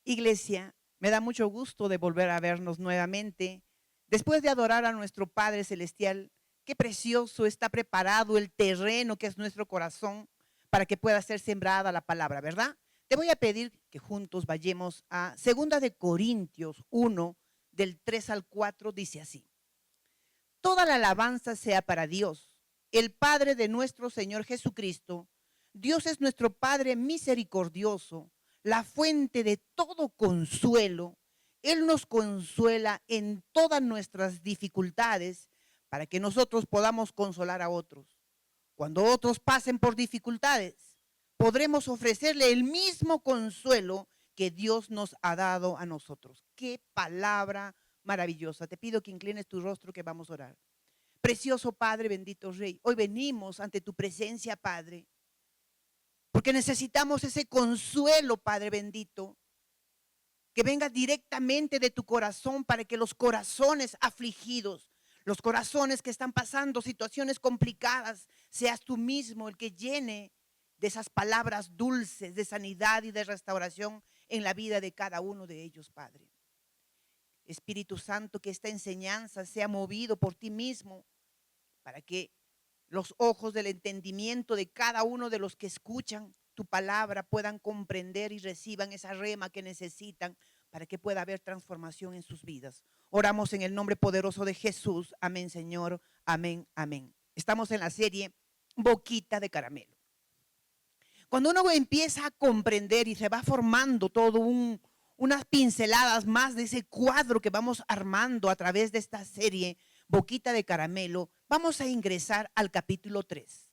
Iglesia, me da mucho gusto de volver a vernos nuevamente. Después de adorar a nuestro Padre Celestial, qué precioso está preparado el terreno que es nuestro corazón para que pueda ser sembrada la palabra, ¿verdad? Te voy a pedir que juntos vayamos a 2 Corintios 1, del 3 al 4, dice así. Toda la alabanza sea para Dios, el Padre de nuestro Señor Jesucristo. Dios es nuestro Padre misericordioso, la fuente de todo consuelo. Él nos consuela en todas nuestras dificultades para que nosotros podamos consolar a otros. Cuando otros pasen por dificultades, podremos ofrecerle el mismo consuelo que Dios nos ha dado a nosotros. Qué palabra maravillosa. Te pido que inclines tu rostro, que vamos a orar. Precioso Padre, bendito Rey, hoy venimos ante tu presencia, Padre, porque necesitamos ese consuelo, Padre bendito, que venga directamente de tu corazón para que los corazones afligidos, los corazones que están pasando situaciones complicadas, seas tú mismo el que llene de esas palabras dulces de sanidad y de restauración en la vida de cada uno de ellos, Padre. Espíritu Santo, que esta enseñanza sea movido por ti mismo para que los ojos del entendimiento de cada uno de los que escuchan tu palabra puedan comprender y reciban esa rema que necesitan para que pueda haber transformación en sus vidas. Oramos en el nombre poderoso de Jesús. Amén, Señor. Amén, amén. Estamos en la serie Boquita de Caramelo. Cuando uno empieza a comprender y se va formando todo unas pinceladas más de ese cuadro que vamos armando a través de esta serie Boquita de Caramelo, vamos a ingresar al capítulo 3.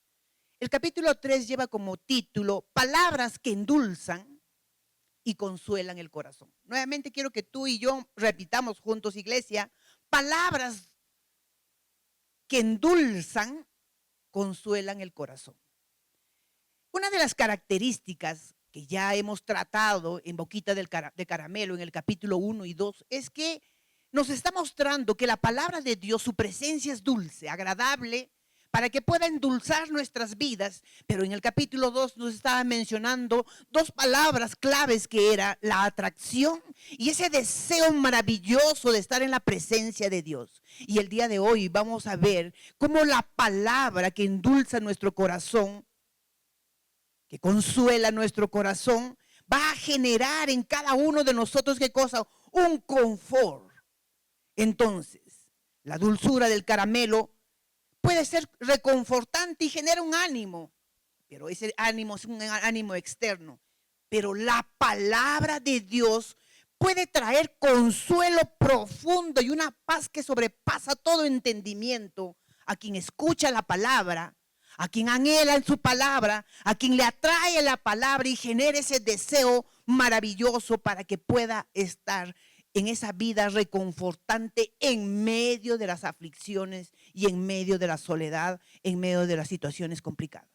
El capítulo 3 lleva como título Palabras que endulzan y consuelan el corazón. Nuevamente quiero que tú y yo repitamos juntos, iglesia, palabras que endulzan, consuelan el corazón. Una de las características que ya hemos tratado en Boquita de Caramelo en el capítulo 1 y 2 es que nos está mostrando que la palabra de Dios, su presencia es dulce, agradable, para que pueda endulzar nuestras vidas. Pero en el capítulo 2 nos estaba mencionando dos palabras claves, que era la atracción y ese deseo maravilloso de estar en la presencia de Dios. Y el día de hoy vamos a ver cómo la palabra que endulza nuestro corazón, que consuela nuestro corazón, va a generar en cada uno de nosotros, ¿qué cosa? Un confort. Entonces, la dulzura del caramelo puede ser reconfortante y genera un ánimo, pero ese ánimo es un ánimo externo. Pero la palabra de Dios puede traer consuelo profundo y una paz que sobrepasa todo entendimiento a quien escucha la palabra, a quien anhela en su palabra, a quien le atrae la palabra y genera ese deseo maravilloso para que pueda estar en esa vida reconfortante en medio de las aflicciones y en medio de la soledad, en medio de las situaciones complicadas.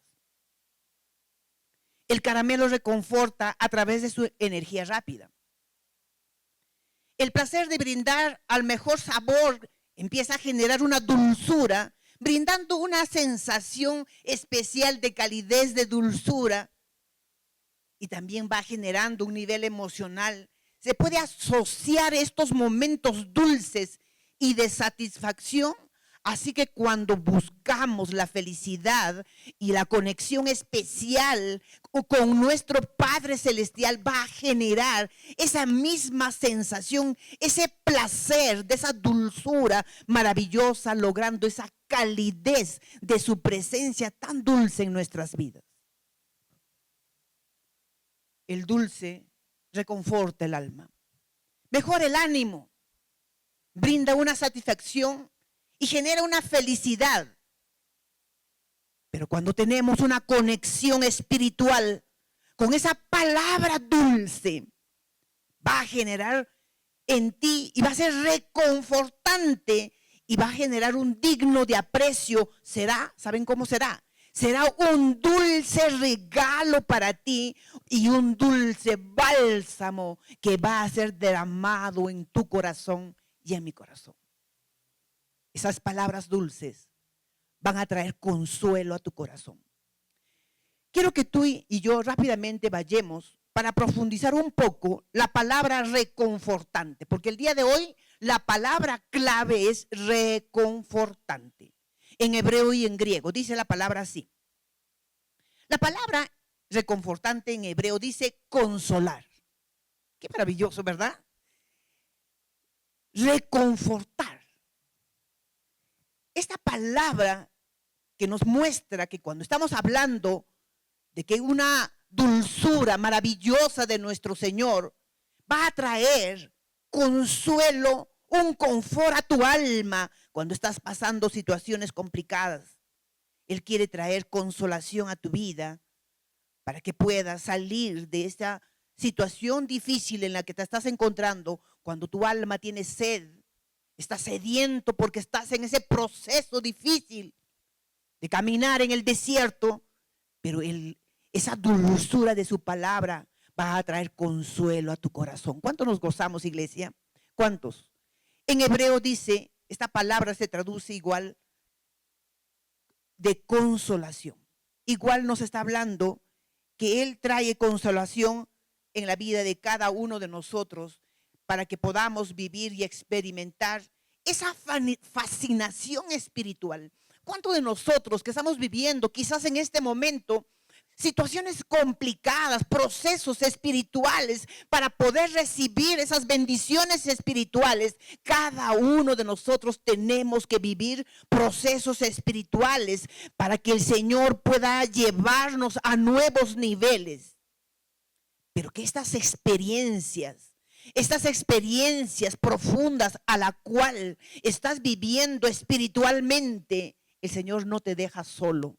El caramelo reconforta a través de su energía rápida. El placer de brindar al mejor sabor empieza a generar una dulzura, brindando una sensación especial de calidez, de dulzura, y también va generando un nivel emocional. Se puede asociar estos momentos dulces y de satisfacción. Así que cuando buscamos la felicidad y la conexión especial con nuestro Padre Celestial, va a generar esa misma sensación, ese placer de esa dulzura maravillosa, logrando esa calidez de su presencia tan dulce en nuestras vidas. El dulce reconforta el alma, mejora el ánimo, brinda una satisfacción y genera una felicidad. Pero cuando tenemos una conexión espiritual con esa palabra dulce, va a generar en ti y va a ser reconfortante y va a generar un digno de aprecio. Será, ¿saben cómo será? Será un dulce regalo para ti y un dulce bálsamo que va a ser derramado en tu corazón y en mi corazón. Esas palabras dulces van a traer consuelo a tu corazón. Quiero que tú y yo rápidamente vayamos para profundizar un poco la palabra reconfortante, porque el día de hoy la palabra clave es reconfortante. En hebreo y en griego dice la palabra así. La palabra reconfortante en hebreo dice consolar. Qué maravilloso, ¿verdad? Reconfortar. Esta palabra que nos muestra que cuando estamos hablando de que una dulzura maravillosa de nuestro Señor va a traer consuelo, un confort a tu alma cuando estás pasando situaciones complicadas. Él quiere traer consolación a tu vida para que puedas salir de esta situación difícil en la que te estás encontrando cuando tu alma tiene sed, estás sediento porque estás en ese proceso difícil de caminar en el desierto, pero esa dulzura de su palabra va a traer consuelo a tu corazón. ¿Cuántos nos gozamos, iglesia? ¿Cuántos? En hebreo dice, esta palabra se traduce igual de consolación. Igual nos está hablando que Él trae consolación en la vida de cada uno de nosotros para que podamos vivir y experimentar esa fascinación espiritual. ¿Cuántos de nosotros que estamos viviendo quizás en este momento situaciones complicadas, procesos espirituales para poder recibir esas bendiciones espirituales? Cada uno de nosotros tenemos que vivir procesos espirituales para que el Señor pueda llevarnos a nuevos niveles. Pero que estas experiencias profundas a la cual estás viviendo espiritualmente, el Señor no te deja solo,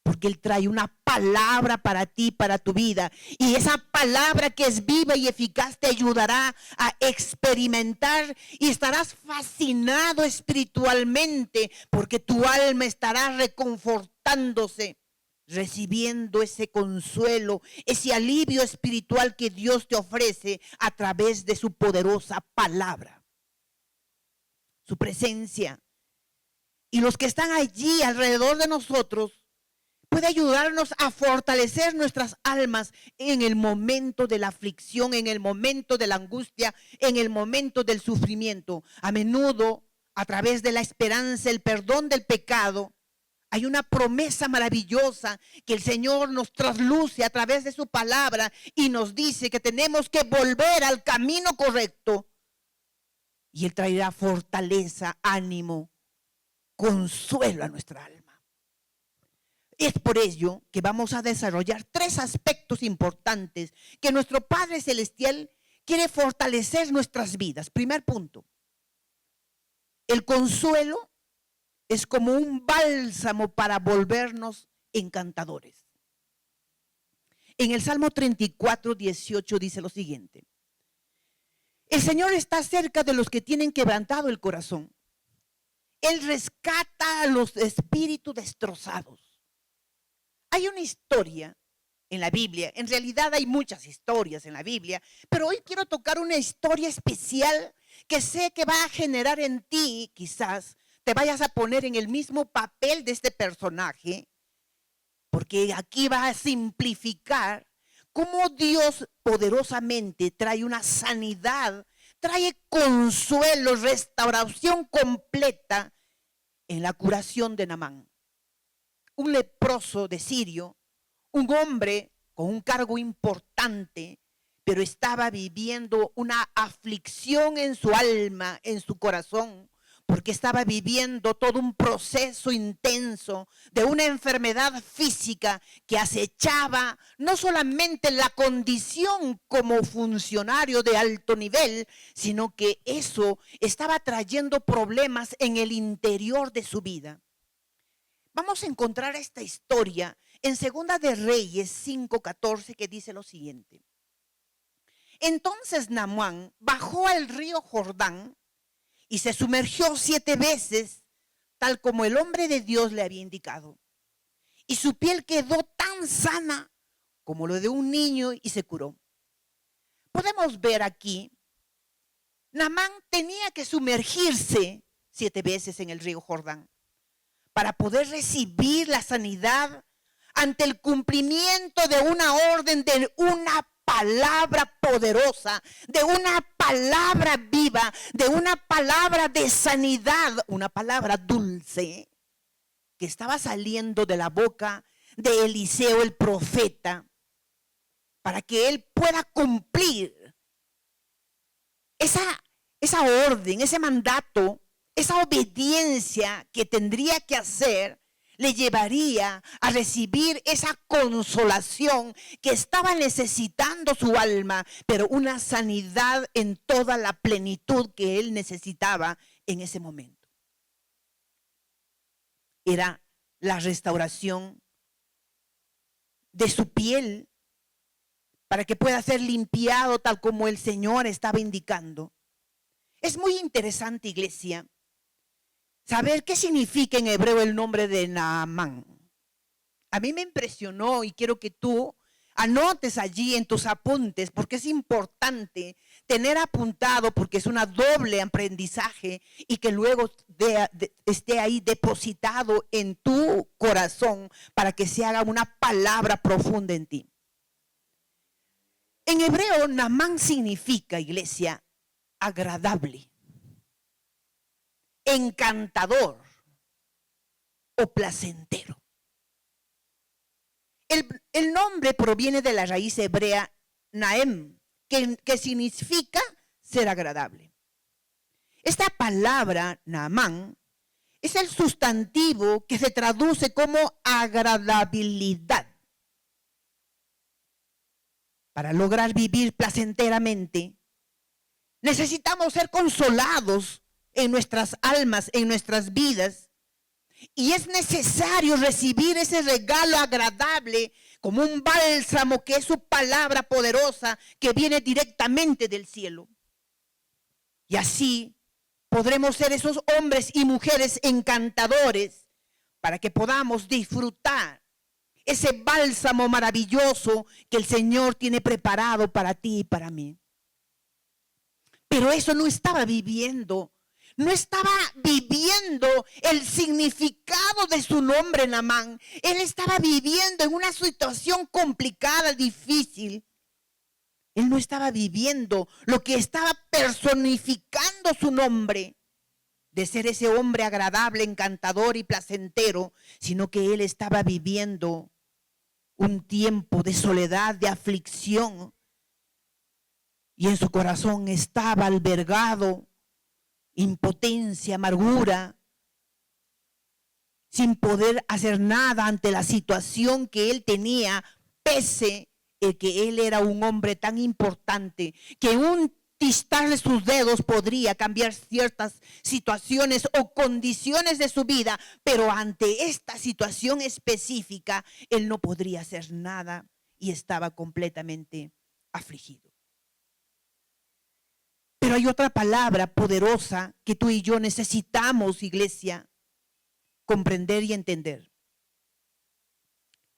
porque Él trae una palabra para ti, para tu vida. Y esa palabra que es viva y eficaz te ayudará a experimentar y estarás fascinado espiritualmente, porque tu alma estará reconfortándose, recibiendo ese consuelo, ese alivio espiritual que Dios te ofrece a través de su poderosa palabra. Su presencia. Y los que están allí alrededor de nosotros puede ayudarnos a fortalecer nuestras almas en el momento de la aflicción, en el momento de la angustia, en el momento del sufrimiento. A menudo, a través de la esperanza, el perdón del pecado, hay una promesa maravillosa que el Señor nos trasluce a través de su palabra y nos dice que tenemos que volver al camino correcto. Y Él traerá fortaleza, ánimo, consuelo a nuestra alma. Es por ello que vamos a desarrollar 3 aspectos importantes que nuestro Padre Celestial quiere fortalecer nuestras vidas. Primer punto, el consuelo es como un bálsamo para volvernos encantadores. En el Salmo 34, 18 dice lo siguiente: el Señor está cerca de los que tienen quebrantado el corazón. Él rescata a los espíritus destrozados. Hay una historia en la Biblia, en realidad hay muchas historias en la Biblia, pero hoy quiero tocar una historia especial que sé que va a generar en ti, quizás te vayas a poner en el mismo papel de este personaje, porque aquí va a simplificar cómo Dios poderosamente trae una sanidad, trae consuelo, restauración completa en la curación de Naamán. Un leproso de Sirio, un hombre con un cargo importante, pero estaba viviendo una aflicción en su alma, en su corazón, porque estaba viviendo todo un proceso intenso de una enfermedad física que acechaba no solamente la condición como funcionario de alto nivel, sino que eso estaba trayendo problemas en el interior de su vida. Vamos a encontrar esta historia en Segunda de Reyes 5:14, que dice lo siguiente: entonces Naamán bajó al río Jordán y se sumergió 7 veces, tal como el hombre de Dios le había indicado. Y su piel quedó tan sana como lo de un niño y se curó. Podemos ver aquí, Naamán tenía que sumergirse 7 veces en el río Jordán para poder recibir la sanidad ante el cumplimiento de una orden de una palabra poderosa, de una palabra viva, de una palabra de sanidad, una palabra dulce que estaba saliendo de la boca de Eliseo el profeta, para que él pueda cumplir esa orden, ese mandato, esa obediencia que tendría que hacer, le llevaría a recibir esa consolación que estaba necesitando su alma, pero una sanidad en toda la plenitud que él necesitaba en ese momento. Era la restauración de su piel para que pueda ser limpiado tal como el Señor estaba indicando. Es muy interesante, iglesia, saber qué significa en hebreo el nombre de Naamán. A mí me impresionó y quiero que tú anotes allí en tus apuntes, porque es importante tener apuntado, porque es una doble aprendizaje y que luego esté ahí depositado en tu corazón para que se haga una palabra profunda en ti. En hebreo, Naamán significa, iglesia, agradable, encantador o placentero. El nombre proviene de la raíz hebrea Naem, que significa ser agradable. Esta palabra, Naamán, es el sustantivo que se traduce como agradabilidad. Para lograr vivir placenteramente, necesitamos ser consolados en nuestras almas, en nuestras vidas. Y es necesario recibir ese regalo agradable como un bálsamo que es su palabra poderosa que viene directamente del cielo. Y así podremos ser esos hombres y mujeres encantadores para que podamos disfrutar ese bálsamo maravilloso que el Señor tiene preparado para ti y para mí. Pero eso no estaba viviendo el significado de su nombre, Naamán. Él estaba viviendo en una situación complicada, difícil. Él no estaba viviendo lo que estaba personificando su nombre, de ser ese hombre agradable, encantador y placentero, sino que él estaba viviendo un tiempo de soledad, de aflicción, y en su corazón estaba albergado impotencia, amargura, sin poder hacer nada ante la situación que él tenía, pese a que él era un hombre tan importante, que un tistar de sus dedos podría cambiar ciertas situaciones o condiciones de su vida, pero ante esta situación específica, él no podría hacer nada y estaba completamente afligido. Pero hay otra palabra poderosa que tú y yo necesitamos, iglesia, comprender y entender.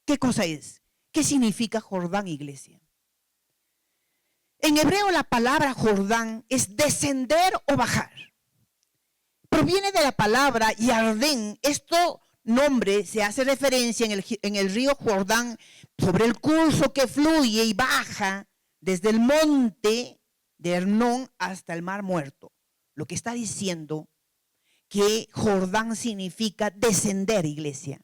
¿Qué cosa es? ¿Qué significa Jordán, iglesia? En hebreo la palabra Jordán es descender o bajar. Proviene de la palabra Yardén. Esto nombre se hace referencia en el río Jordán sobre el curso que fluye y baja desde el monte de Hernón hasta el Mar Muerto. Lo que está diciendo que Jordán significa descender, iglesia.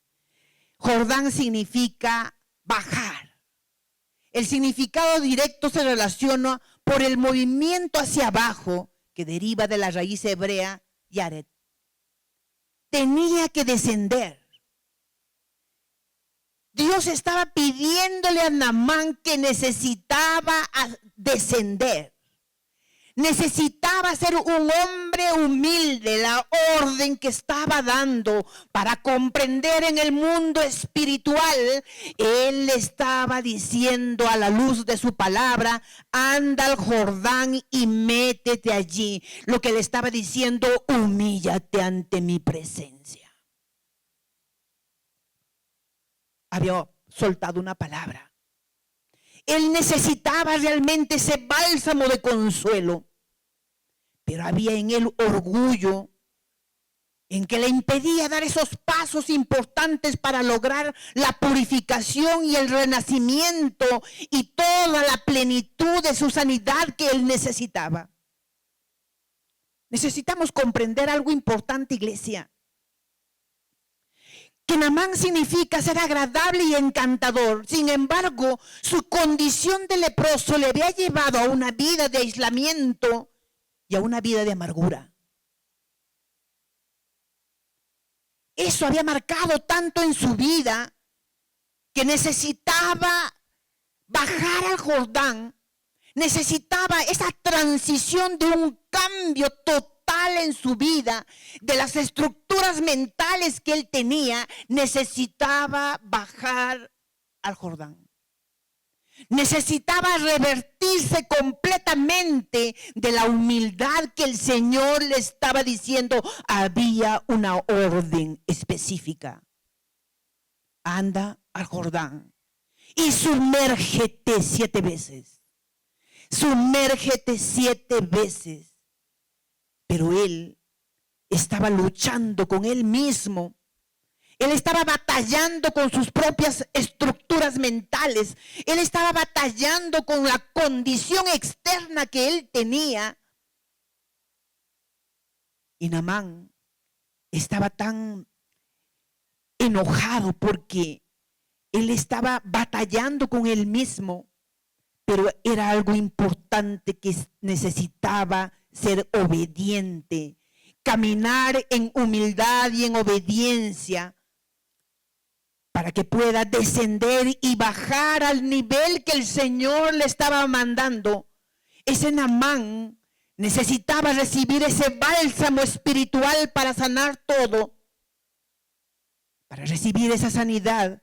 Jordán significa bajar. El significado directo se relaciona por el movimiento hacia abajo que deriva de la raíz hebrea Yaret. Tenía que descender. Dios estaba pidiéndole a Naamán que necesitaba descender. Necesitaba ser un hombre humilde, la orden que estaba dando para comprender en el mundo espiritual. Él le estaba diciendo a la luz de su palabra, anda al Jordán y métete allí. Lo que le estaba diciendo, humíllate ante mi presencia. Había soltado una palabra. Él necesitaba realmente ese bálsamo de consuelo, pero había en él orgullo, en que le impedía dar esos pasos importantes para lograr la purificación y el renacimiento y toda la plenitud de su sanidad que él necesitaba. Necesitamos comprender algo importante, iglesia. Que Naamán significa ser agradable y encantador. Sin embargo, su condición de leproso le había llevado a una vida de aislamiento y a una vida de amargura. Eso había marcado tanto en su vida que necesitaba bajar al Jordán, necesitaba esa transición de un cambio total en su vida, de las estructuras mentales que él tenía, necesitaba bajar al Jordán. Necesitaba revertirse completamente de la humildad que el Señor le estaba diciendo. Había una orden específica. Anda al Jordán y sumérgete 7 veces. Sumérgete 7 veces. Pero él estaba luchando con él mismo. Él estaba batallando con sus propias estructuras mentales. Él estaba batallando con la condición externa que él tenía. Y Naamán estaba tan enojado porque él estaba batallando con él mismo, pero era algo importante que necesitaba ser obediente, caminar en humildad y en obediencia, para que pueda descender y bajar al nivel que el Señor le estaba mandando. Ese Naamán necesitaba recibir ese bálsamo espiritual para sanar todo. Para recibir esa sanidad,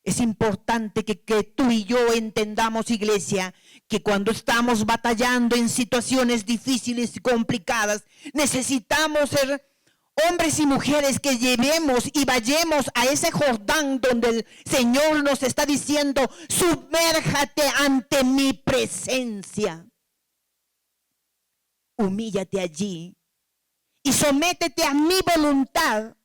es importante que tú y yo entendamos, iglesia, que cuando estamos batallando en situaciones difíciles y complicadas, necesitamos ser hombres y mujeres que llevemos y vayamos a ese Jordán donde el Señor nos está diciendo: sumérjate ante mi presencia. Humíllate allí y sométete a mi voluntad.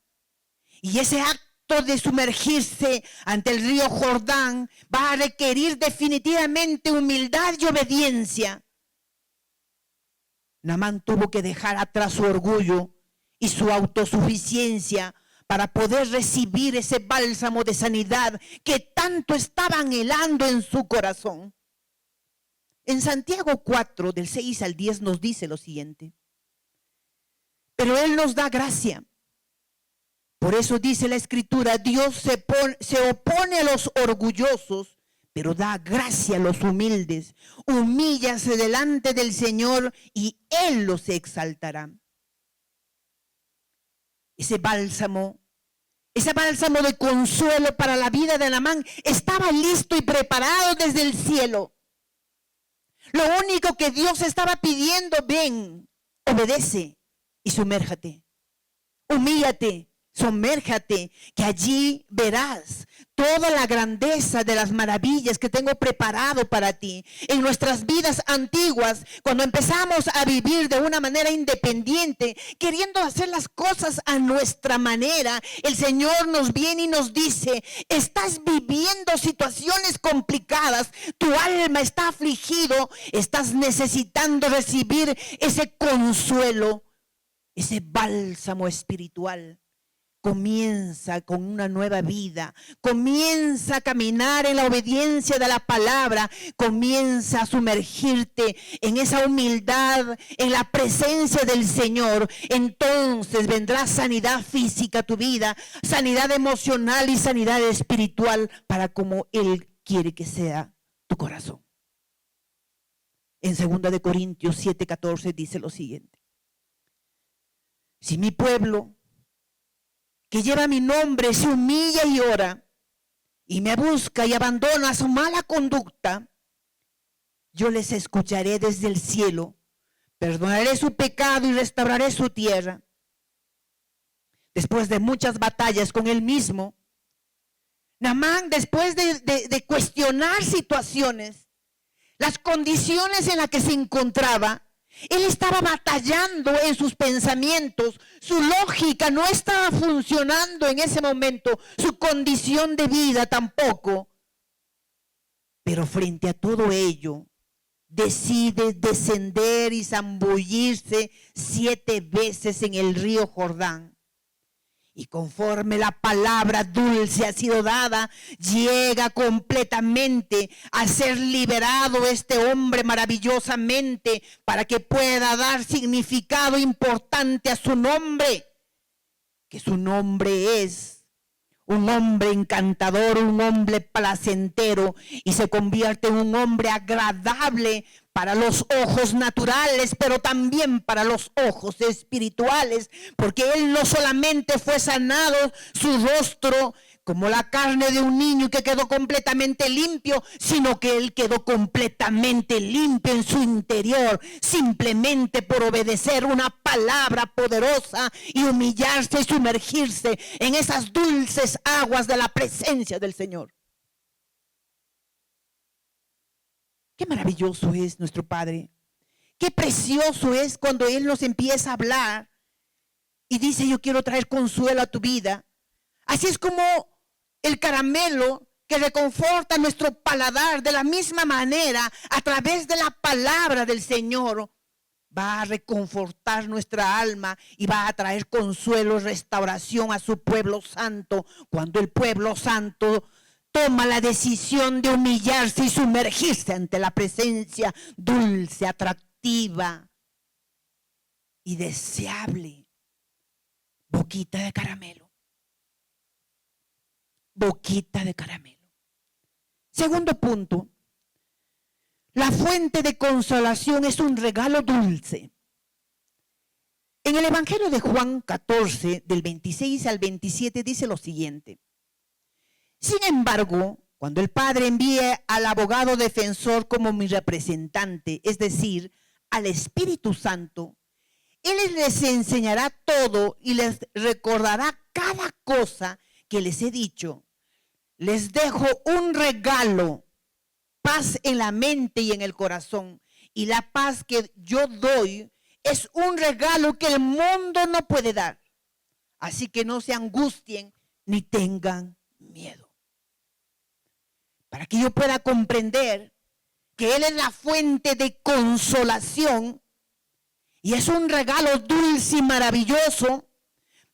Y ese acto de sumergirse ante el río Jordán va a requerir definitivamente humildad y obediencia. Naamán tuvo que dejar atrás su orgullo y su autosuficiencia para poder recibir ese bálsamo de sanidad que tanto estaba anhelando en su corazón. En Santiago 4, del 6 al 10 nos dice lo siguiente: pero Él nos da gracia. Por eso dice la Escritura: Dios se opone a los orgullosos, pero da gracia a los humildes. Humíllase delante del Señor y Él los exaltará. Ese bálsamo de consuelo para la vida de Naamán estaba listo y preparado desde el cielo. Lo único que Dios estaba pidiendo: ven, obedece y sumérjate. Humíllate, sumérjate, que allí verás toda la grandeza de las maravillas que tengo preparado para ti. En nuestras vidas antiguas, cuando empezamos a vivir de una manera independiente, queriendo hacer las cosas a nuestra manera, el Señor nos viene y nos dice: estás viviendo situaciones complicadas, tu alma está afligido, estás necesitando recibir ese consuelo, ese bálsamo espiritual. Comienza con una nueva vida, comienza a caminar en la obediencia de la palabra, comienza a sumergirte en esa humildad, en la presencia del Señor. Entonces vendrá sanidad física a tu vida, sanidad emocional y sanidad espiritual para como Él quiere que sea tu corazón. En 2 Corintios 7:14 dice lo siguiente: si mi pueblo, que lleva mi nombre, se humilla y ora, y me busca y abandona su mala conducta, yo les escucharé desde el cielo, perdonaré su pecado y restauraré su tierra. Después de muchas batallas con él mismo, Naamán, después de cuestionar situaciones, las condiciones en las que se encontraba, Él estaba batallando en sus pensamientos. Su lógica no estaba funcionando en ese momento. Su condición de vida tampoco. Pero frente a todo ello, decide descender y zambullirse 7 veces en el río Jordán. Y conforme la palabra dulce ha sido dada, llega completamente a ser liberado este hombre maravillosamente para que pueda dar significado importante a su nombre. Que su nombre es un hombre encantador, un hombre placentero, y se convierte en un hombre agradable para los ojos naturales, pero también para los ojos espirituales, porque él no solamente fue sanado su rostro como la carne de un niño que quedó completamente limpio, sino que él quedó completamente limpio en su interior, simplemente por obedecer una palabra poderosa y humillarse y sumergirse en esas dulces aguas de la presencia del Señor. Qué maravilloso es nuestro Padre. Qué precioso es cuando Él nos empieza a hablar y dice: yo quiero traer consuelo a tu vida. Así es como el caramelo que reconforta nuestro paladar, de la misma manera, a través de la palabra del Señor, va a reconfortar nuestra alma y va a traer consuelo y restauración a su pueblo santo. Cuando el pueblo santo toma la decisión de humillarse y sumergirse ante la presencia dulce, atractiva y deseable. Boquita de caramelo. Boquita de caramelo. Segundo punto. La fuente de consolación es un regalo dulce. En el Evangelio de Juan 14, del 26 al 27, dice lo siguiente. Sin embargo, cuando el Padre envíe al abogado defensor como mi representante, es decir, al Espíritu Santo, Él les enseñará todo y les recordará cada cosa que les he dicho. Les dejo un regalo, paz en la mente y en el corazón. Y la paz que yo doy es un regalo que el mundo no puede dar. Así que no se angustien ni tengan miedo. Para que yo pueda comprender que Él es la fuente de consolación y es un regalo dulce y maravilloso,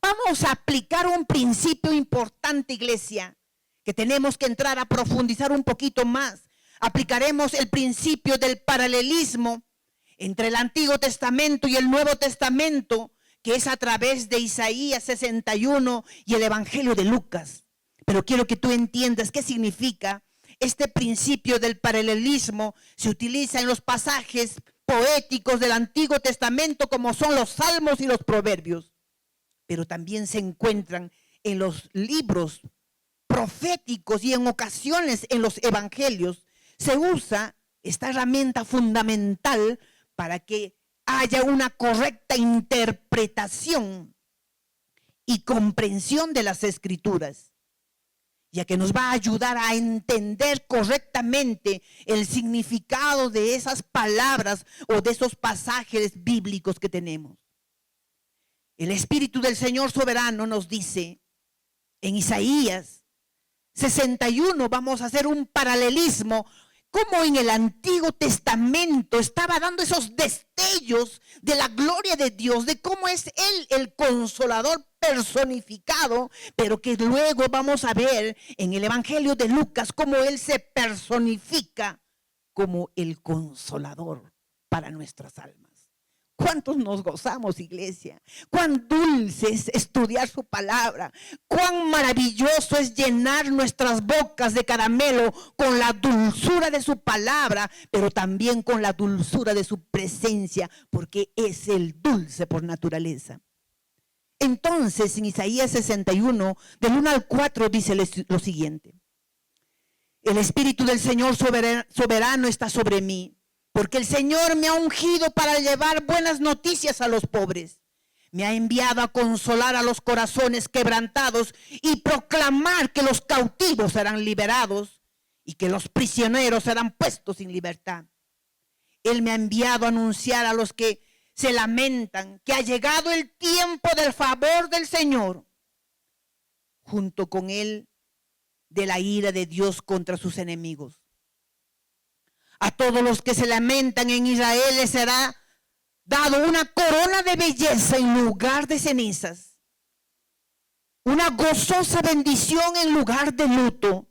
vamos a aplicar un principio importante, iglesia, que tenemos que entrar a profundizar un poquito más. Aplicaremos el principio del paralelismo entre el Antiguo Testamento y el Nuevo Testamento, que es a través de Isaías 61 y el Evangelio de Lucas. Pero quiero que tú entiendas qué significa. Este principio del paralelismo se utiliza en los pasajes poéticos del Antiguo Testamento, como son los Salmos y los Proverbios, pero también se encuentran en los libros proféticos y en ocasiones en los evangelios. Se usa esta herramienta fundamental para que haya una correcta interpretación y comprensión de las Escrituras, ya que nos va a ayudar a entender correctamente el significado de esas palabras o de esos pasajes bíblicos que tenemos. El Espíritu del Señor soberano nos dice en Isaías 61, vamos a hacer un paralelismo, como en el Antiguo Testamento estaba dando esos destellos de la gloria de Dios, de cómo es Él el consolador personificado, pero que luego vamos a ver en el Evangelio de Lucas cómo Él se personifica como el consolador para nuestras almas. ¿Cuántos nos gozamos, iglesia? Cuán dulce es estudiar su palabra. Cuán maravilloso es llenar nuestras bocas de caramelo con la dulzura de su palabra, pero también con la dulzura de su presencia, porque es el dulce por naturaleza. Entonces, en Isaías 61, del 1 al 4, dice lo siguiente. El Espíritu del Señor soberano está sobre mí, porque el Señor me ha ungido para llevar buenas noticias a los pobres. Me ha enviado a consolar a los corazones quebrantados y proclamar que los cautivos serán liberados y que los prisioneros serán puestos en libertad. Él me ha enviado a anunciar a los que se lamentan que ha llegado el tiempo del favor del Señor, junto con él de la ira de Dios contra sus enemigos. A todos los que se lamentan en Israel les será dado una corona de belleza en lugar de cenizas, una gozosa bendición en lugar de luto,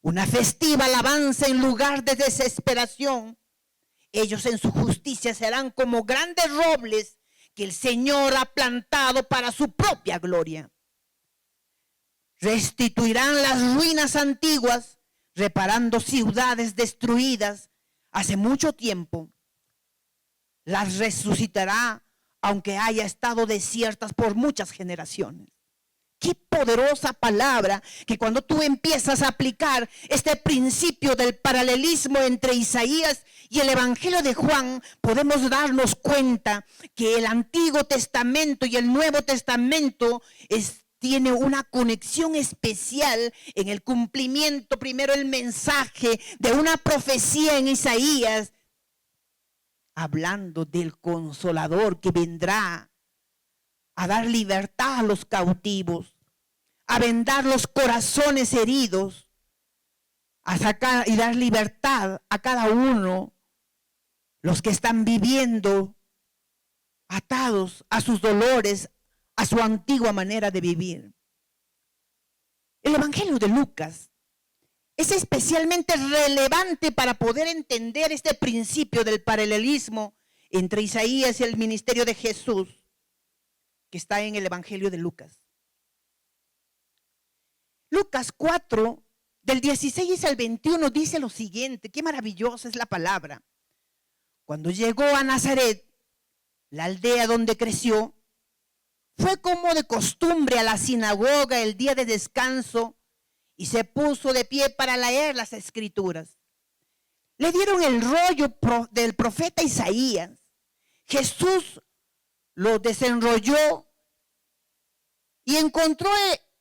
una festiva alabanza en lugar de desesperación. Ellos en su justicia serán como grandes robles que el Señor ha plantado para su propia gloria. Restituirán las ruinas antiguas, reparando ciudades destruidas hace mucho tiempo. Las resucitará, aunque haya estado desiertas por muchas generaciones. Qué poderosa palabra, que cuando tú empiezas a aplicar este principio del paralelismo entre Isaías y el Evangelio de Juan, podemos darnos cuenta que el Antiguo Testamento y el Nuevo Testamento tiene una conexión especial en el cumplimiento, primero el mensaje de una profecía en Isaías, hablando del Consolador que vendrá a dar libertad a los cautivos, a vendar los corazones heridos, a sacar y dar libertad a cada uno, los que están viviendo atados a sus dolores, a su antigua manera de vivir. El Evangelio de Lucas es especialmente relevante para poder entender este principio del paralelismo entre Isaías y el ministerio de Jesús, que está en el Evangelio de Lucas. Lucas 4, del 16 al 21, dice lo siguiente. Qué maravillosa es la palabra. Cuando llegó a Nazaret, la aldea donde creció, fue como de costumbre a la sinagoga el día de descanso y se puso de pie para leer las escrituras. Le dieron el rollo del profeta Isaías. Jesús lo desenrolló y encontró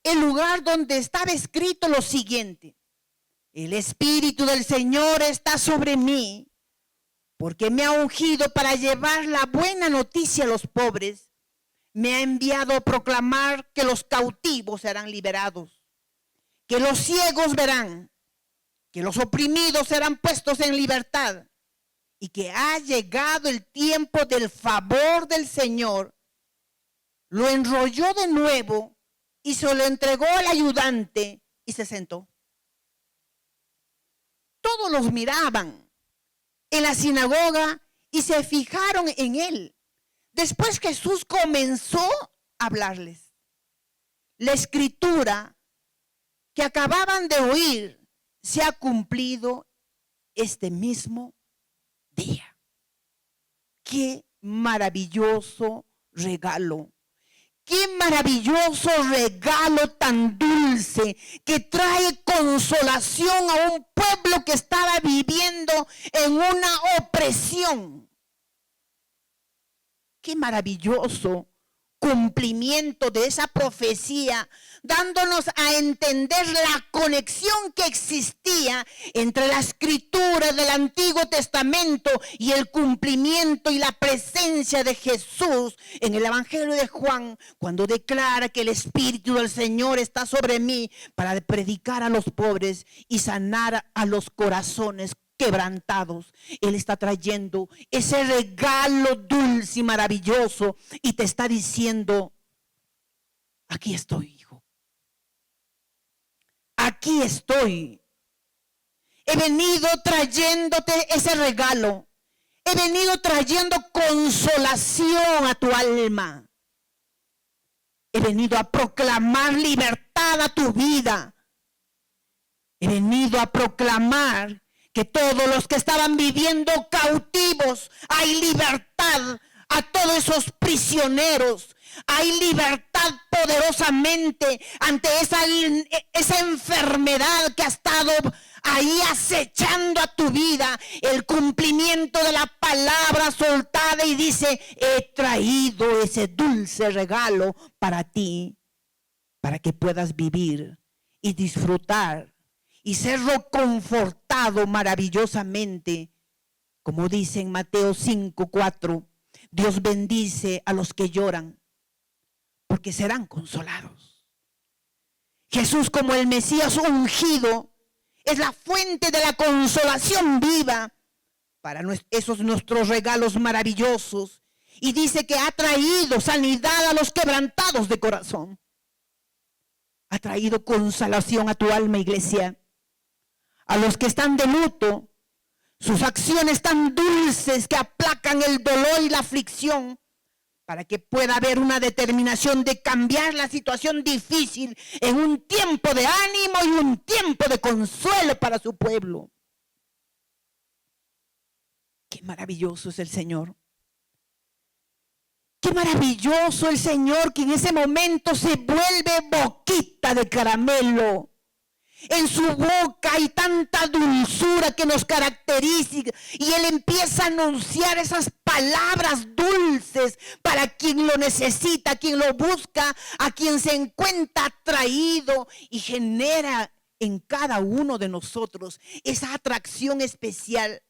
el lugar donde estaba escrito lo siguiente: el Espíritu del Señor está sobre mí, porque me ha ungido para llevar la buena noticia a los pobres. Me ha enviado a proclamar que los cautivos serán liberados, que los ciegos verán, que los oprimidos serán puestos en libertad, y que ha llegado el tiempo del favor del Señor. Lo enrolló de nuevo y se lo entregó al ayudante y se sentó. Todos los miraban en la sinagoga y se fijaron en él. Después Jesús comenzó a hablarles. La escritura que acababan de oír se ha cumplido este mismo día. Qué maravilloso regalo. Qué maravilloso regalo tan dulce que trae consolación a un pueblo que estaba viviendo en una opresión. Qué maravilloso cumplimiento de esa profecía, dándonos a entender la conexión que existía entre la escritura del Antiguo Testamento y el cumplimiento y la presencia de Jesús en el Evangelio de Juan, cuando declara que el Espíritu del Señor está sobre mí para predicar a los pobres y sanar a los corazones quebrantados. Él está trayendo ese regalo dulce y maravilloso y te está diciendo: aquí estoy, hijo. Aquí estoy. He venido trayéndote ese regalo. He venido trayendo consolación a tu alma. He venido a proclamar libertad a tu vida. He venido a proclamar que todos los que estaban viviendo cautivos, hay libertad a todos esos prisioneros. Hay libertad poderosamente ante esa enfermedad que ha estado ahí acechando a tu vida. El cumplimiento de la palabra soltada y dice: he traído ese dulce regalo para ti, para que puedas vivir y disfrutar y ser reconfortado maravillosamente Como dice en Mateo 5:4, Dios bendice a los que lloran, porque serán consolados. Jesús, como el Mesías ungido, es la fuente de la consolación viva para esos nuestros regalos maravillosos. Y dice que ha traído sanidad a los quebrantados de corazón. Ha traído consolación a tu alma, iglesia. A los que están de luto, sus acciones tan dulces que aplacan el dolor y la aflicción, para que pueda haber una determinación de cambiar la situación difícil en un tiempo de ánimo y un tiempo de consuelo para su pueblo. Qué maravilloso es el Señor. Qué maravilloso el Señor, que en ese momento se vuelve boquita de caramelo. En su boca hay tanta dulzura que nos caracteriza, y Él empieza a anunciar esas palabras dulces para quien lo necesita, quien lo busca, a quien se encuentra atraído, y genera en cada uno de nosotros esa atracción especial.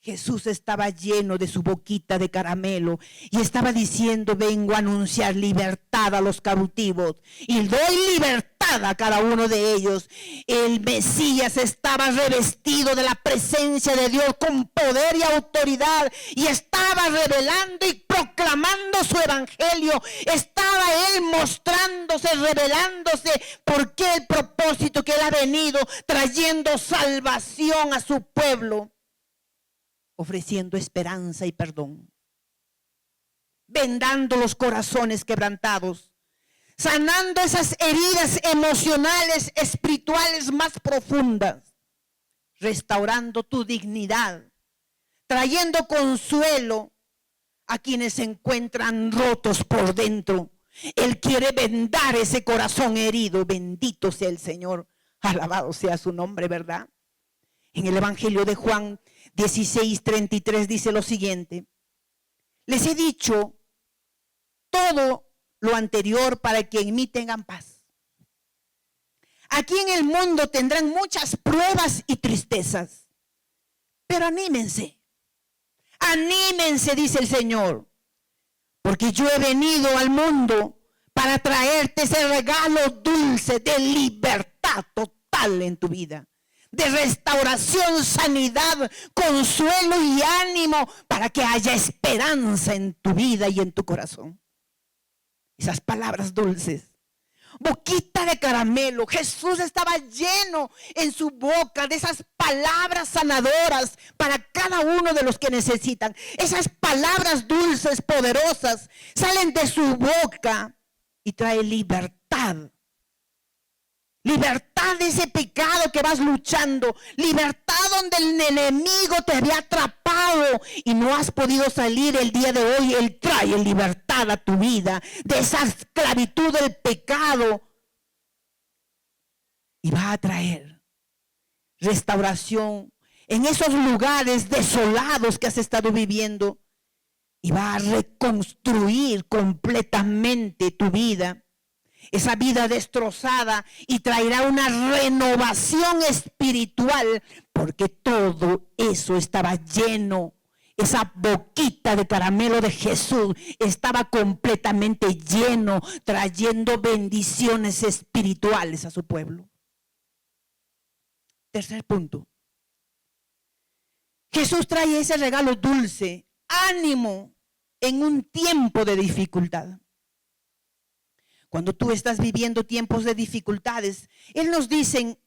Jesús estaba lleno de su boquita de caramelo y estaba diciendo: vengo a anunciar libertad a los cautivos y doy libertad a cada uno de ellos. El Mesías estaba revestido de la presencia de Dios con poder y autoridad, y estaba revelando y proclamando su evangelio. Estaba Él mostrándose, revelándose, porque el propósito que Él ha venido trayendo salvación a su pueblo, ofreciendo esperanza y perdón, vendando los corazones quebrantados, sanando esas heridas emocionales, espirituales más profundas, restaurando tu dignidad, trayendo consuelo a quienes se encuentran rotos por dentro. Él quiere vendar ese corazón herido. Bendito sea el Señor, alabado sea su nombre, ¿verdad? En el Evangelio de Juan 16:33 dice lo siguiente: les he dicho todo lo anterior para que en mí tengan paz. Aquí en el mundo tendrán muchas pruebas y tristezas, pero anímense, dice el Señor, porque yo he venido al mundo para traerte ese regalo dulce de libertad total en tu vida, de restauración, sanidad, consuelo y ánimo, para que haya esperanza en tu vida y en tu corazón. Esas palabras dulces, boquita de caramelo. Jesús estaba lleno en su boca de esas palabras sanadoras para cada uno de los que necesitan. Esas palabras dulces, poderosas, salen de su boca y trae libertad. Libertad de ese pecado que vas luchando. Libertad donde el enemigo te había atrapado y no has podido salir el día de hoy. Él trae libertad a tu vida de esa esclavitud del pecado. Y va a traer restauración en esos lugares desolados que has estado viviendo. Y va a reconstruir completamente tu vida, esa vida destrozada, y traerá una renovación espiritual, porque todo eso estaba lleno. Esa boquita de caramelo de Jesús estaba completamente lleno, trayendo bendiciones espirituales a su pueblo. Tercer punto. Jesús trae ese regalo dulce, ánimo, en un tiempo de dificultad. Cuando tú estás viviendo tiempos de dificultades, Él nos dice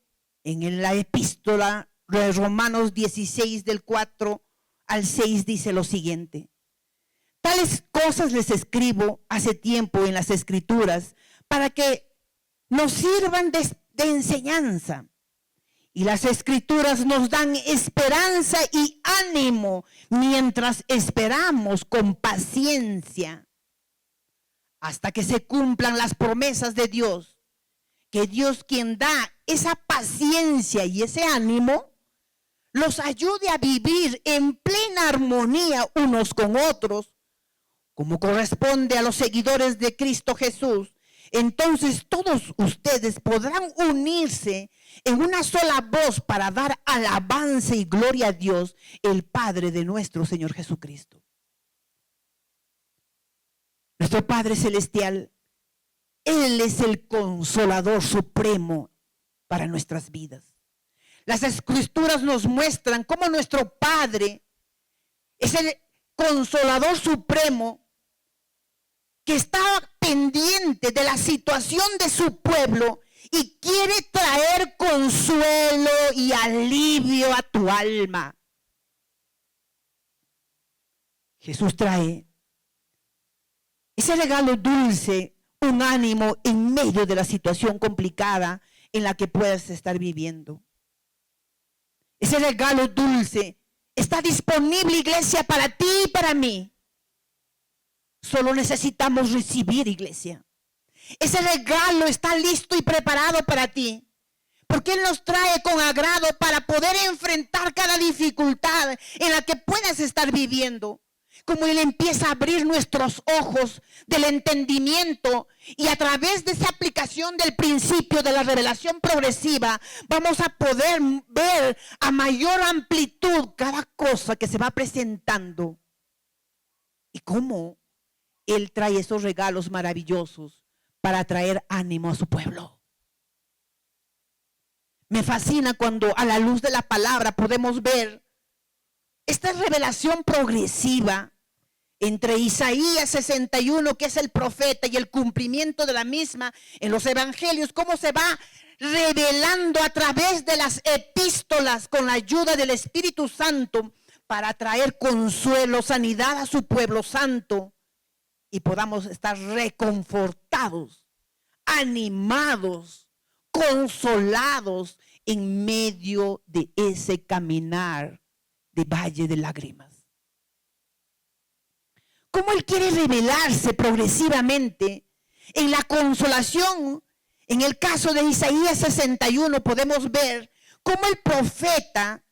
en la epístola de Romanos 16, del 4 al 6, dice lo siguiente: tales cosas les escribo hace tiempo en las Escrituras, para que nos sirvan de enseñanza. Y las Escrituras nos dan esperanza y ánimo mientras esperamos con paciencia hasta que se cumplan las promesas de Dios. Que Dios, quien da esa paciencia y ese ánimo, los ayude a vivir en plena armonía unos con otros, como corresponde a los seguidores de Cristo Jesús, entonces todos ustedes podrán unirse en una sola voz para dar alabanza y gloria a Dios, el Padre de nuestro Señor Jesucristo. Nuestro Padre Celestial, Él es el consolador supremo para nuestras vidas. Las Escrituras nos muestran cómo nuestro Padre es el consolador supremo que está pendiente de la situación de su pueblo y quiere traer consuelo y alivio a tu alma. Jesús trae ese regalo dulce, un ánimo en medio de la situación complicada en la que puedas estar viviendo. Ese regalo dulce está disponible, iglesia, para ti y para mí. Solo necesitamos recibir, iglesia. Ese regalo está listo y preparado para ti, porque Él nos trae con agrado para poder enfrentar cada dificultad en la que puedas estar viviendo. Como Él empieza a abrir nuestros ojos del entendimiento y a través de esa aplicación del principio de la revelación progresiva vamos a poder ver a mayor amplitud cada cosa que se va presentando y cómo Él trae esos regalos maravillosos para traer ánimo a su pueblo. Me fascina cuando a la luz de la palabra podemos ver esta revelación progresiva entre Isaías 61, que es el profeta, y el cumplimiento de la misma en los evangelios, cómo se va revelando a través de las epístolas con la ayuda del Espíritu Santo para traer consuelo, sanidad a su pueblo santo y podamos estar reconfortados, animados, consolados en medio de ese caminar de valle de lágrimas. Cómo Él quiere revelarse progresivamente en la consolación. En el caso de Isaías 61 podemos ver cómo el profeta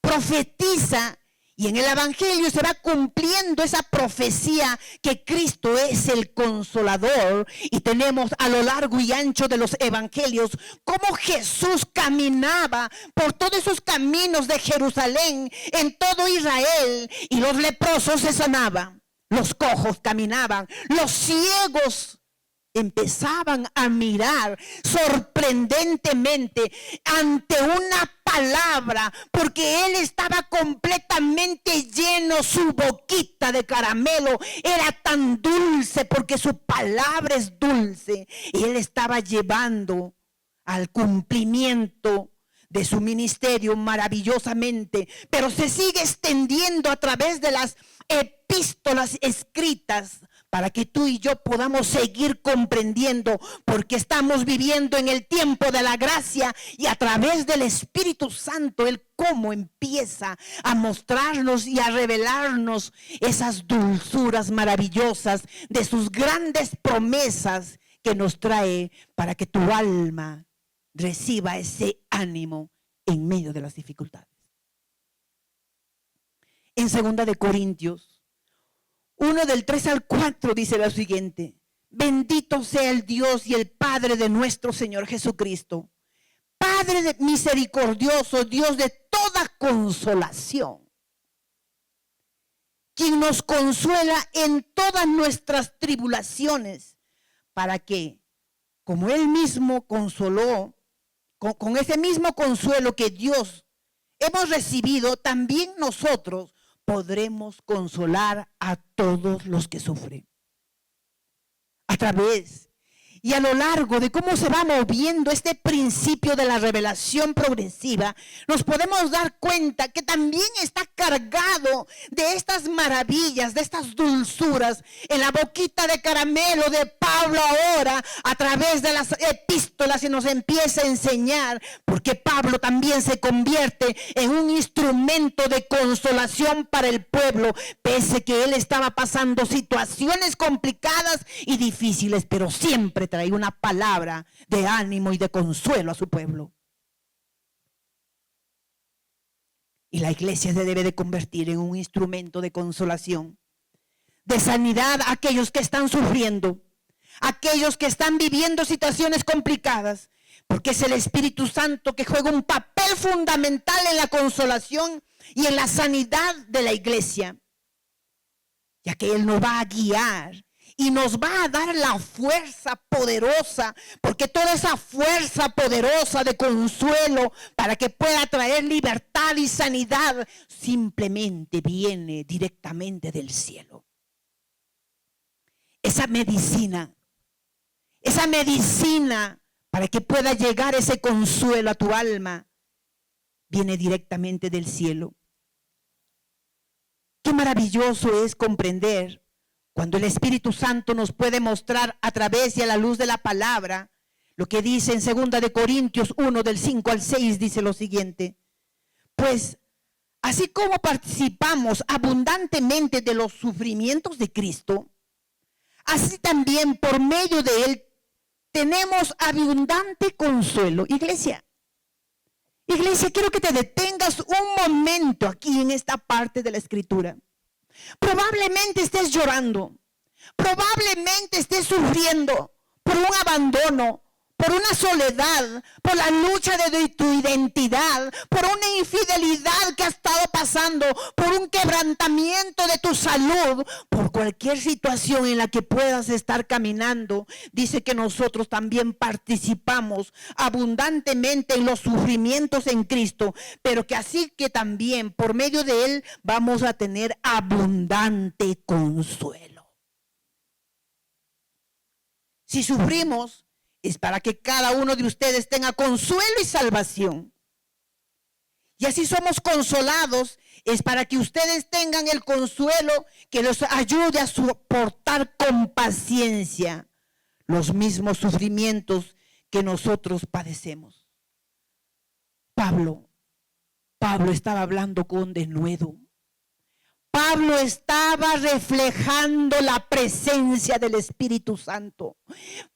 profetiza y en el evangelio se va cumpliendo esa profecía que Cristo es el consolador. Y tenemos a lo largo y ancho de los evangelios cómo Jesús caminaba por todos esos caminos de Jerusalén en todo Israel y los leprosos se sanaban, los cojos caminaban, los ciegos empezaban a mirar sorprendentemente ante una palabra, porque Él estaba completamente lleno, su boquita de caramelo era tan dulce porque su palabra es dulce y Él estaba llevando al cumplimiento de su ministerio maravillosamente, pero se sigue extendiendo a través de las epístolas escritas para que tú y yo podamos seguir comprendiendo, porque estamos viviendo en el tiempo de la gracia y a través del Espíritu Santo, Él cómo empieza a mostrarnos y a revelarnos esas dulzuras maravillosas de sus grandes promesas que nos trae para que tu alma reciba ese ánimo en medio de las dificultades. En 2 de Corintios 1 del 3 al 4 dice lo siguiente: bendito sea el Dios y el Padre de nuestro Señor Jesucristo, Padre misericordioso, Dios de toda consolación, quien nos consuela en todas nuestras tribulaciones, para que, como Él mismo consoló, con ese mismo consuelo que Dios hemos recibido, también nosotros podremos consolar a todos los que sufren. A través y a lo largo de cómo se va moviendo este principio de la revelación progresiva, nos podemos dar cuenta que también está cargado de estas maravillas, de estas dulzuras en la boquita de caramelo de Pablo ahora a través de las epístolas y nos empieza a enseñar, porque Pablo también se convierte en un instrumento de consolación para el pueblo, pese que él estaba pasando situaciones complicadas y difíciles, pero siempre trae una palabra de ánimo y de consuelo a su pueblo. Y la iglesia se debe de convertir en un instrumento de consolación, de sanidad a aquellos que están sufriendo, aquellos que están viviendo situaciones complicadas, porque es el Espíritu Santo que juega un papel fundamental en la consolación y en la sanidad de la iglesia, ya que Él nos va a guiar y nos va a dar la fuerza poderosa, porque toda esa fuerza poderosa de consuelo para que pueda traer libertad y sanidad simplemente viene directamente del cielo. Esa medicina para que pueda llegar ese consuelo a tu alma, viene directamente del cielo. Qué maravilloso es comprender cuando el Espíritu Santo nos puede mostrar a través y a la luz de la palabra lo que dice en 2 de Corintios 1 del 5 al 6, dice lo siguiente: pues así como participamos abundantemente de los sufrimientos de Cristo, así también por medio de Él tenemos abundante consuelo. Iglesia, quiero que te detengas un momento aquí en esta parte de la Escritura. Probablemente estés llorando, probablemente estés sufriendo por un abandono, por una soledad, por la lucha de tu identidad, por una infidelidad que has estado pasando, por un quebrantamiento de tu salud, por cualquier situación en la que puedas estar caminando. Dice que nosotros también participamos abundantemente en los sufrimientos en Cristo, pero que así que también por medio de Él vamos a tener abundante consuelo. Si sufrimos, es para que cada uno de ustedes tenga consuelo y salvación. Y así somos consolados, es para que ustedes tengan el consuelo que los ayude a soportar con paciencia los mismos sufrimientos que nosotros padecemos. Pablo estaba hablando con denuedo. Pablo estaba reflejando la presencia del Espíritu Santo.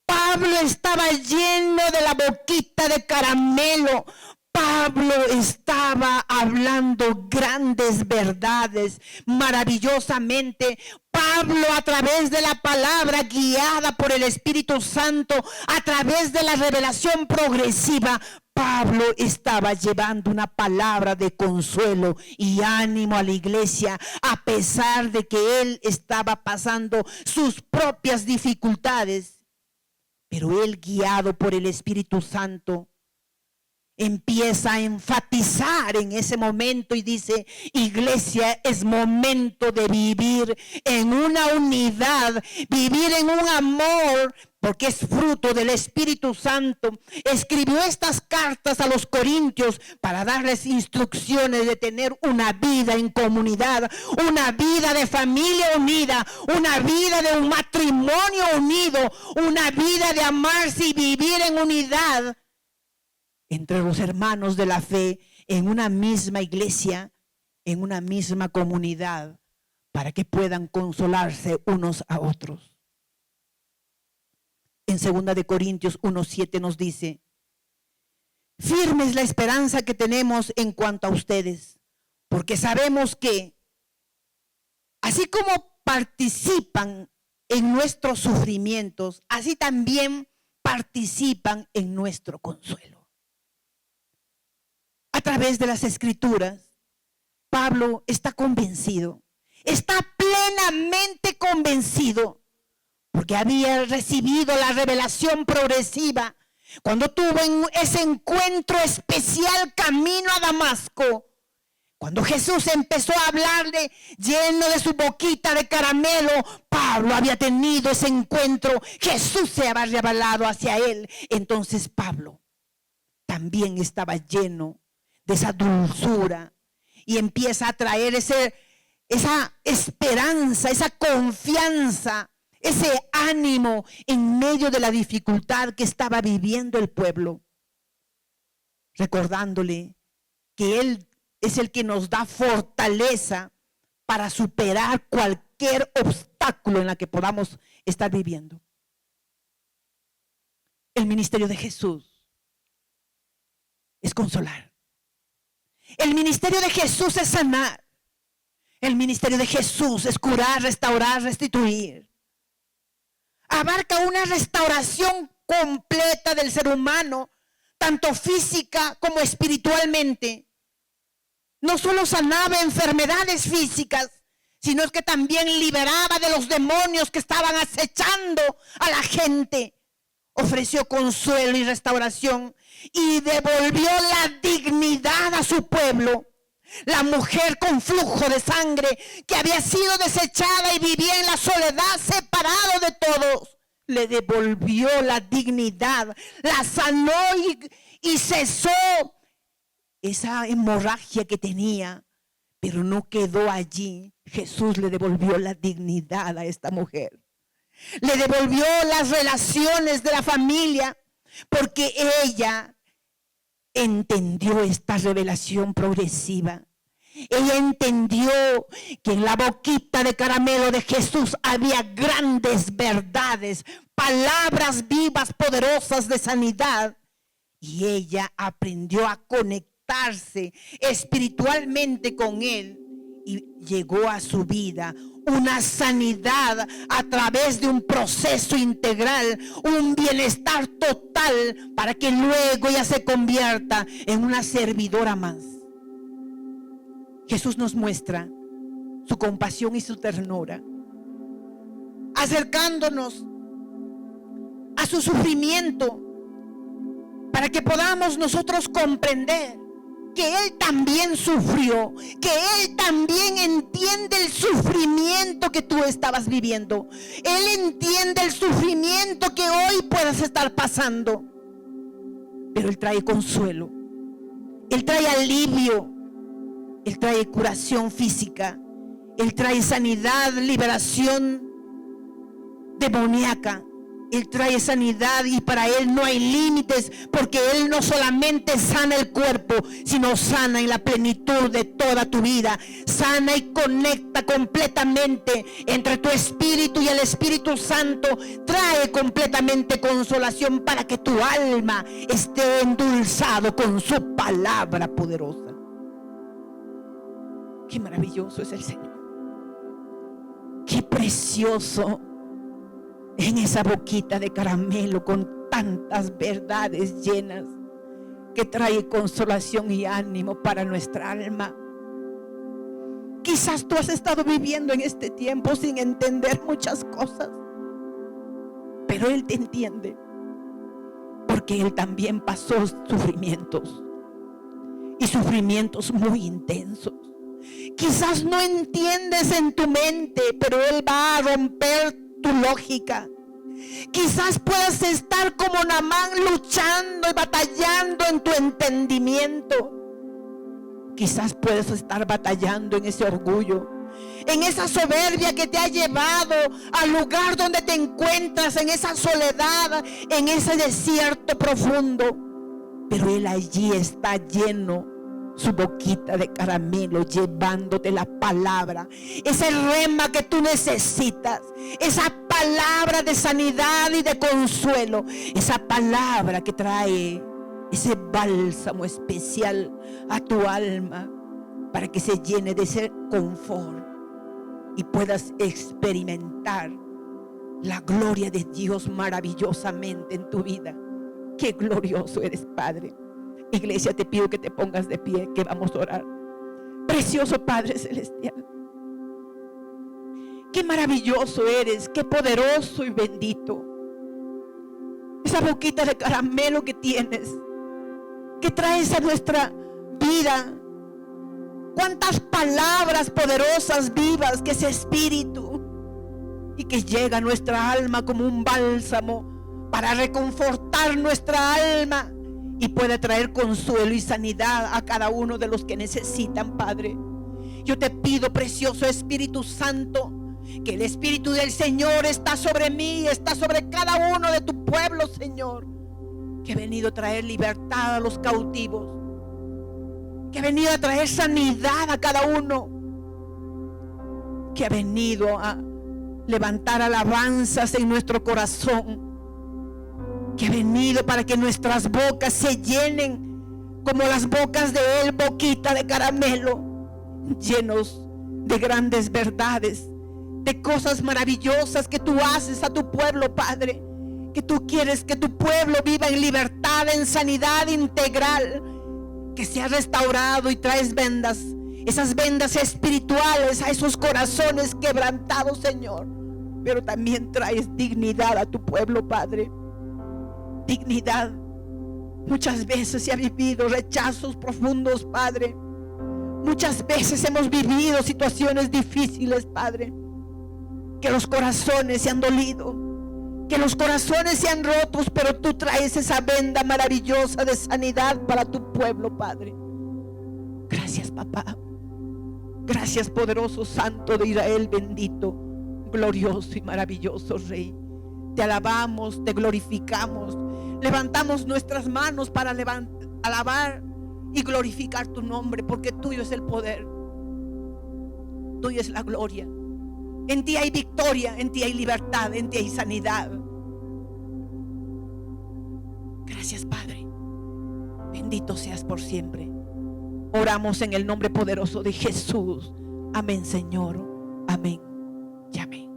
Pablo estaba lleno de la boquita de caramelo. Pablo estaba hablando grandes verdades maravillosamente. Pablo, a través de la palabra guiada por el Espíritu Santo, a través de la revelación progresiva, Pablo estaba llevando una palabra de consuelo y ánimo a la iglesia, a pesar de que él estaba pasando sus propias dificultades. Pero él, guiado por el Espíritu Santo, empieza a enfatizar en ese momento y dice: iglesia, es momento de vivir en una unidad, vivir en un amor, porque es fruto del Espíritu Santo. Escribió estas cartas a los corintios para darles instrucciones de tener una vida en comunidad, una vida de familia unida, una vida de un matrimonio unido, una vida de amarse y vivir en unidad entre los hermanos de la fe, en una misma iglesia, en una misma comunidad, para que puedan consolarse unos a otros. En 2 de Corintios 1:7 nos dice: firme es la esperanza que tenemos en cuanto a ustedes, porque sabemos que así como participan en nuestros sufrimientos, así también participan en nuestro consuelo. A través de las Escrituras, Pablo está convencido, está plenamente convencido, porque había recibido la revelación progresiva cuando tuvo ese encuentro especial camino a Damasco. Cuando Jesús empezó a hablarle lleno de su boquita de caramelo, Pablo había tenido ese encuentro. Jesús se había revelado hacia él. Entonces Pablo también estaba lleno de esa dulzura y empieza a traer esa esperanza, esa confianza, ese ánimo en medio de la dificultad que estaba viviendo el pueblo, recordándole que Él es el que nos da fortaleza para superar cualquier obstáculo en la que podamos estar viviendo. El ministerio de Jesús es consolar. El ministerio de Jesús es sanar. El ministerio de Jesús es curar, restaurar, restituir. abarca una restauración completa del ser humano, tanto física como espiritualmente. No solo sanaba enfermedades físicas, sino que también liberaba de los demonios que estaban acechando a la gente. Ofreció consuelo y restauración y devolvió la dignidad a su pueblo. La mujer con flujo de sangre que había sido desechada y vivía en la soledad, separado de todos, le devolvió la dignidad, la sanó y cesó esa hemorragia que tenía, pero no quedó allí. Jesús le devolvió la dignidad a esta mujer. Le devolvió las relaciones de la familia, porque ella entendió esta revelación progresiva. Ella entendió que en la boquita de caramelo de Jesús había grandes verdades, palabras vivas, poderosas de sanidad. Y ella aprendió a conectarse espiritualmente con Él y llegó a su vida una sanidad a través de un proceso integral, un bienestar total, para que luego ella se convierta en una servidora más. Jesús nos muestra su compasión y su ternura, acercándonos a su sufrimiento, para que podamos nosotros comprender que Él también sufrió, que Él también entiende el sufrimiento que tú estabas viviendo. Él entiende el sufrimiento que hoy puedas estar pasando. Pero Él trae consuelo, Él trae alivio, Él trae curación física, Él trae sanidad, liberación demoníaca. Él trae sanidad y para Él no hay límites, porque Él no solamente sana el cuerpo, sino sana en la plenitud de toda tu vida. Sana y conecta completamente entre tu espíritu y el Espíritu Santo. Trae completamente consolación para que tu alma esté endulzado con su palabra poderosa. Qué maravilloso es el Señor. Qué precioso. En esa boquita de caramelo con tantas verdades llenas, que trae consolación y ánimo para nuestra alma. Quizás tú has estado viviendo en este tiempo sin entender muchas cosas, pero Él te entiende, porque Él también pasó sufrimientos, y sufrimientos muy intensos. Quizás no entiendes en tu mente, pero Él va a romper tu lógica. Quizás puedas estar como Naamán, luchando y batallando en tu entendimiento. Quizás puedes estar batallando en ese orgullo, en esa soberbia que te ha llevado al lugar donde te encuentras, en esa soledad, en ese desierto profundo. Pero Él allí está lleno, su boquita de caramelo, llevándote la palabra, ese rema que tú necesitas, esa palabra de sanidad y de consuelo, esa palabra que trae ese bálsamo especial a tu alma, para que se llene de ese confort y puedas experimentar la gloria de Dios maravillosamente en tu vida. Qué glorioso eres, Padre. Iglesia, te pido que te pongas de pie, que vamos a orar. Precioso Padre Celestial, qué maravilloso eres, qué poderoso y bendito. Esa boquita de caramelo que tienes, que traes a nuestra vida. Cuántas palabras poderosas, vivas, que ese espíritu, y que llega a nuestra alma como un bálsamo para reconfortar nuestra alma y puede traer consuelo y sanidad a cada uno de los que necesitan, Padre. Yo te pido, precioso Espíritu Santo, que el Espíritu del Señor está sobre mí, está sobre cada uno de tu pueblo, Señor, que ha venido a traer libertad a los cautivos, que ha venido a traer sanidad a cada uno, que ha venido a levantar alabanzas en nuestro corazón, que ha venido para que nuestras bocas se llenen como las bocas de Él, boquita de caramelo, llenos de grandes verdades, de cosas maravillosas que tú haces a tu pueblo, Padre. Que tú quieres que tu pueblo viva en libertad, en sanidad integral. Que sea restaurado y traes vendas, esas vendas espirituales a esos corazones quebrantados, Señor. Pero también traes dignidad a tu pueblo, Padre. Dignidad. Muchas veces se ha vivido rechazos profundos, Padre. Muchas veces hemos vivido situaciones difíciles, Padre. Que los corazones se han dolido, que los corazones se han rotos, pero tú traes esa venda maravillosa de sanidad para tu pueblo, Padre. Gracias, papá. Gracias, poderoso Santo de Israel, bendito, glorioso y maravilloso Rey. Te alabamos, te glorificamos. Levantamos nuestras manos para alabar y glorificar tu nombre, porque tuyo es el poder, tuyo es la gloria. En ti hay victoria, en ti hay libertad, en ti hay sanidad. Gracias, Padre. Bendito seas por siempre. Oramos en el nombre poderoso de Jesús. Amén, Señor. Amén y amén.